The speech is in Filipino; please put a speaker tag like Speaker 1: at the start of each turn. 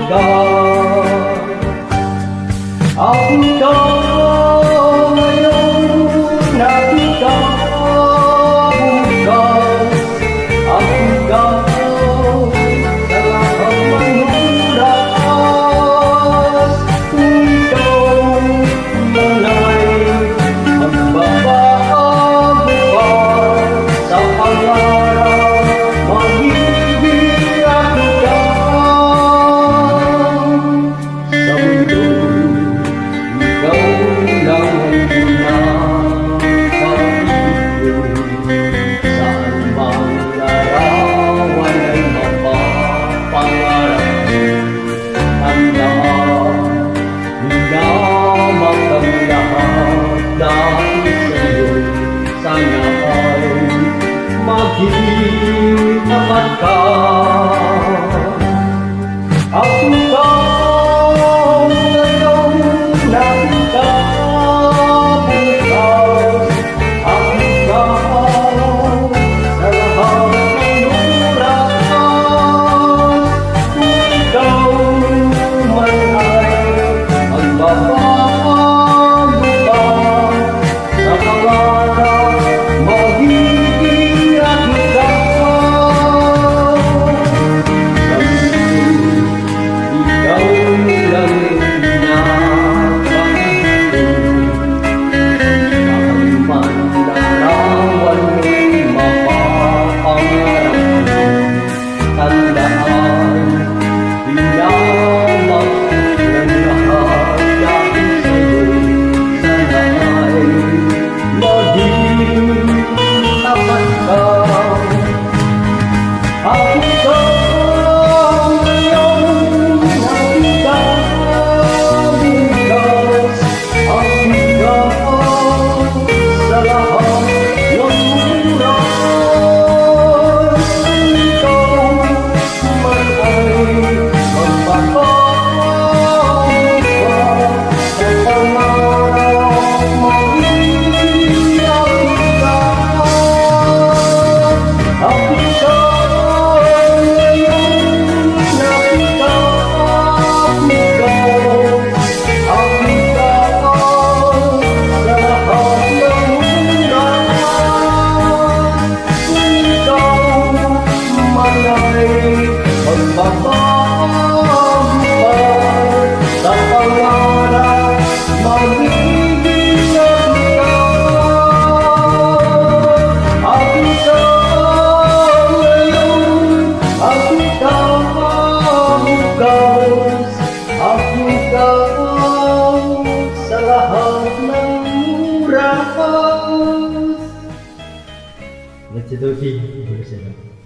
Speaker 1: Ako ka ngayon, nakita bukas. Ako ka sa lahat ng oras. Kung ikaw man ay magbabago pa sa pangarap, magiging ako ka sa mundo. Maging tapat ka. Ako ka ngayon, nakita bukas. Ako ka sa lahat ng oras. Kung ikaw man ay magbabago pa sa pangarap, magiging sa lahat ng oras. Let's do it.